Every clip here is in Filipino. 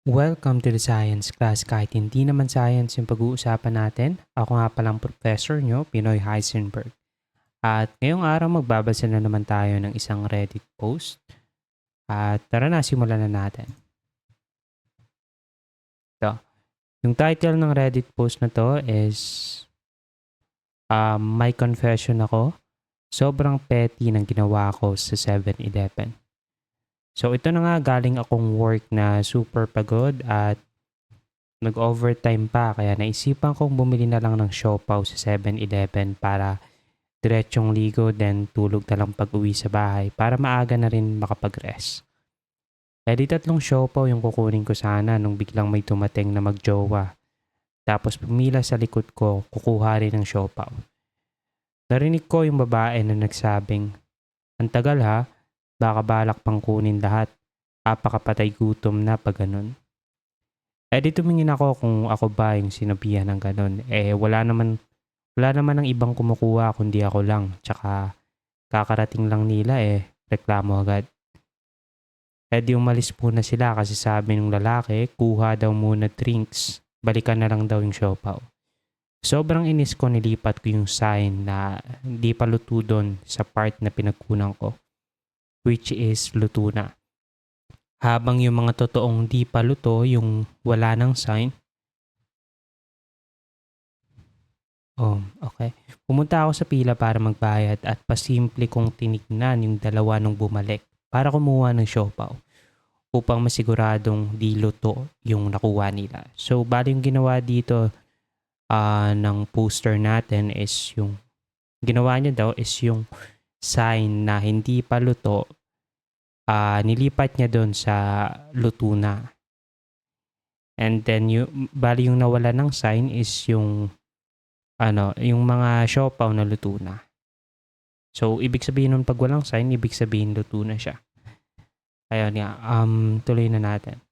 Welcome to the Science Class. Kahit hindi naman science yung pag-uusapan natin, ako nga palang professor nyo, Pinoy Heisenberg. At ngayong araw magbabasa na naman tayo ng isang Reddit post. At tara na, simulan na natin. Ito. Yung title ng Reddit post na to is My Confession Ako. Sobrang petty ng ginawa ko sa 7-Eleven. So ito na nga, galing akong work na super pagod at nag-overtime pa, kaya naisipan kong bumili na lang ng siopaw sa 7-Eleven para diretsong ligo then tulog na lang pag-uwi sa bahay para maaga na rin makapag-rest. Eh di 3 siopaw yung kukunin ko sana nung biglang may tumating na magjowa. Tapos pumila sa likod ko, kukuha rin ng siopaw. Narinig ko yung babae na nagsabing, "Ang tagal ha, baka balak pang kunin lahat. Apakapatay gutom na pag ganun." Eh di tumingin ako kung ako ba yung sinabihan ng ganun. Wala naman ang ibang kumukuha kundi ako lang. Tsaka kakarating lang nila reklamo agad. Eh di umalis muna sila kasi sabi ng lalaki, kuha daw muna drinks. Balikan na lang daw yung siopaw. Sobrang inis ko, nilipat ko yung sign na di pa luto doon sa part na pinagkunan ko. Which is luto na. Habang yung mga totoong di pa luto, yung wala ng sign. Okay. Pumunta ako sa pila para magbayad at pasimple kong tinignan yung dalawa nung bumalik para kumuha ng siopaw upang masiguradong di luto yung nakuha nila. So, bali yung ginawa dito ng poster natin is yung ginawa niya daw is yung sign na hindi pa luto, nilipat niya doon sa luto na. And then bali yung nawala ng sign is yung yung mga siopaw na luto na. So, ibig sabihin nun pag walang sign, ibig sabihin luto na siya. Ayun nga, tuloy na natin.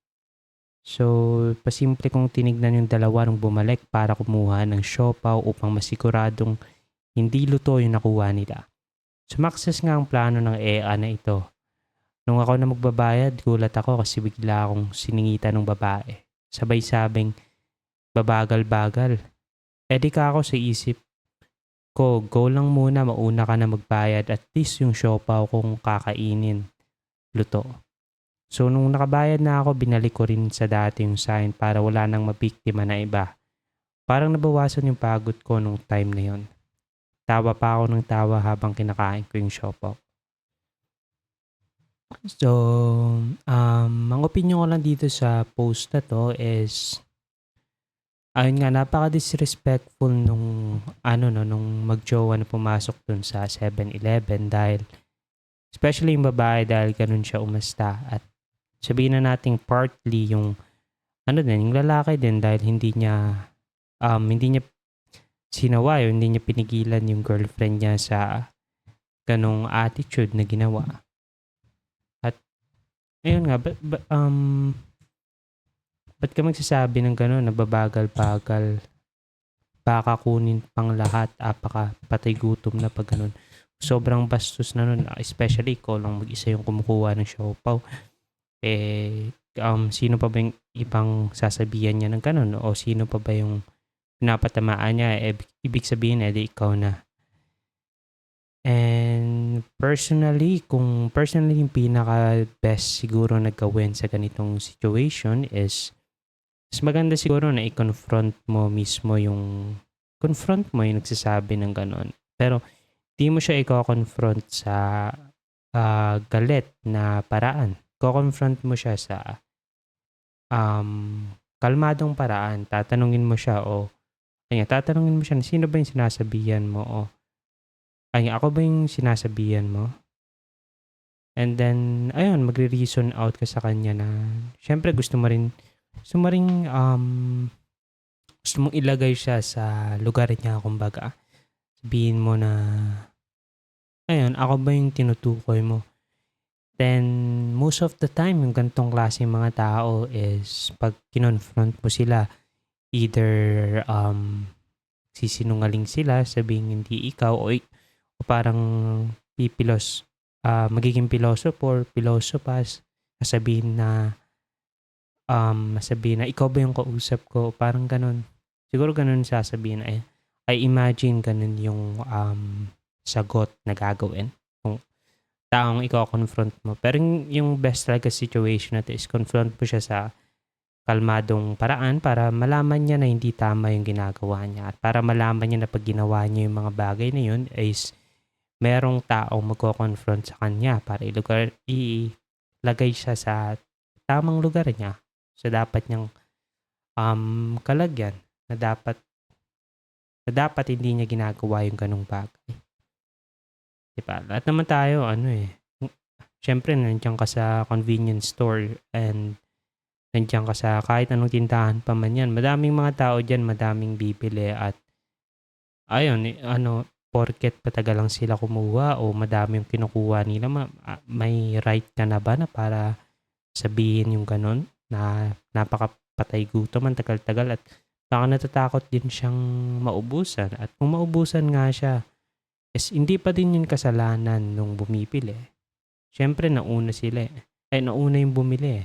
So, pasimple kong tinignan yung dalawa nung bumalik para kumuha ng siopaw upang masiguradong hindi luto yung nakuha nila. Sumakses nga ang plano ng EA na ito. Nung ako na magbabayad, gulat ako kasi bigla akong siningitan ng babae. Sabay sabing, "Babagal-bagal." Di ka ako sa isip ko, go lang muna, mauna ka na magbayad, at least yung siopaw kung kakainin, luto. So nung nakabayad na ako, binalik ko rin sa dati yung sign para wala nang mabiktima na iba. Parang nabawasan yung pagod ko nung time na yon. Tawa pa ako ng tawa habang kinakain ko yung siopaw. So, ang opinion ko lang dito sa post na to is, ayun nga, napaka-disrespectful nung magjowa na pumasok dun sa 7-Eleven dahil especially yung babae dahil ganun siya umasta, at sabihin na nating partly yung yung lalaki din dahil hindi niya sinawa yun, hindi niya pinigilan yung girlfriend niya sa ganung attitude na ginawa. At ayun nga, ba't ka magsasabi ng gano'n, nababagal-bagal, baka kunin pang lahat, patay gutom na pag gano'n. Sobrang bastos na nun, especially ikaw lang mag-isa yung kumukuha ng siopaw. Sino pa ba yung ibang sasabihan niya ng gano'n? O sino pa ba yung pinapatamaan niya? Ibig sabihin, di ikaw na. And personally yung pinaka-best siguro na gawin sa ganitong situation is, mas maganda siguro na i-confront mo mismo yung nagsasabi ng ganon. Pero di mo siya i-confront sa galit na paraan. I-confront mo siya sa kalmadong paraan. Tatanungin mo siya na sino ba yung sinasabihan mo, o ako ba yung sinasabihan mo? And then, ayun, magre-reason out ka sa kanya na syempre gusto mo mong ilagay siya sa lugar niya, kumbaga. Sabihin mo na, ayun, ako ba yung tinutukoy mo? Then, most of the time, yung gantong klaseng mga tao is pag kinonfront mo sila, either sisinungaling sila, sabihin hindi ikaw, o parang magiging philosopher, philosophers, sasabihin na sabihin na, ikaw ba yung kausap ko? Parang ganun. Siguro ganun sasabihin na, I imagine ganun yung sagot na gagawin kung taong iko-confront mo. Pero yung best talaga situation na to is confront mo siya sa kalmadong paraan para malaman niya na hindi tama yung ginagawa niya. At para malaman niya na pag ginawa niya yung mga bagay na yun is merong taong magko-confront sa kanya para ilagay siya sa tamang lugar niya. So dapat niyang kalagyan na dapat hindi niya ginagawa yung ganung bagay. Diba? Lahat naman tayo, syempre nandiyan ka sa convenience store and nandiyan ka sa kahit anong tindahan pa man yan. Madaming mga tao dyan, madaming bibili at ayun, porket patagal lang sila kumuha o madami yung kinukuha nila, may right ka na ba na para sabihin yung ganun na napakapatay gutom ang tagal-tagal at baka natatakot din siyang maubusan. At kung maubusan nga siya, hindi pa din yun kasalanan nung bumibili. Siyempre, nauna sila nauna yung bumili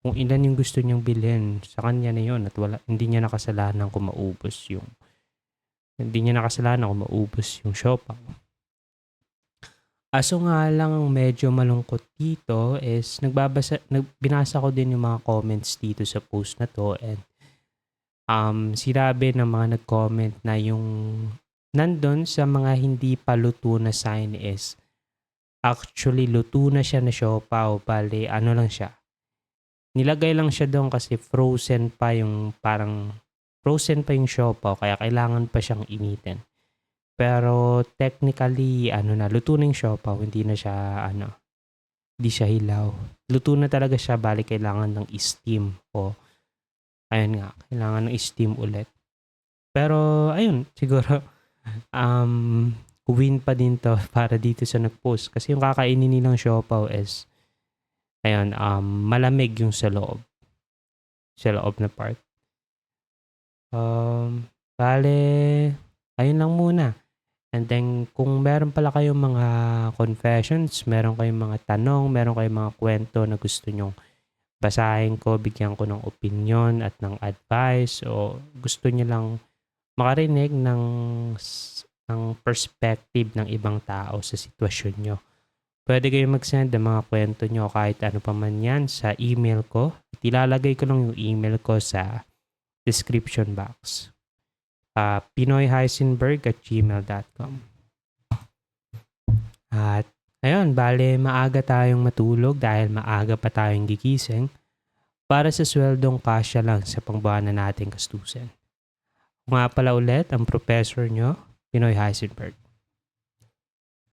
Kung ilan yung gusto niyang bilhin, sa kanya na yun at hindi niya nakasalanan kung maubos yung siopaw. Aso nga lang ang medyo malungkot dito is binasa ko din yung mga comments dito sa post na to and sinabi ng mga nag-comment na yung nandun sa mga hindi pa luto na sign is actually luto na siya na siopaw, bali lang siya. Nilagay lang siya doon kasi frozen pa yung siopaw kaya kailangan pa siyang initin. Pero technically, luto na yung siopaw, hindi siya hilaw. Luto na talaga siya, bali kailangan ng steam o kailangan ng steam ulit. Pero ayun, siguro win pa din to para dito sa nag-post kasi yung kakainin nilang siopaw is malamig yung sa loob na part. Bale, ayun lang muna. And then, kung meron pala kayong mga confessions, meron kayong mga tanong, meron kayong mga kwento na gusto nyong basahin ko, bigyan ko ng opinion at ng advice o gusto nyo lang makarinig ng perspective ng ibang tao sa sitwasyon nyo. Pwede kayong mag-send ng mga kwento nyo kahit ano pa man yan sa email ko. At ilalagay ko lang yung email ko sa description box. pinoyheisenberg@gmail.com. At ayun, bale maaga tayong matulog dahil maaga pa tayong gigising para sa sweldong kasya lang sa pangbuwanan nating gastusin. Nga pala ulit ang professor nyo, Pinoy Heisenberg.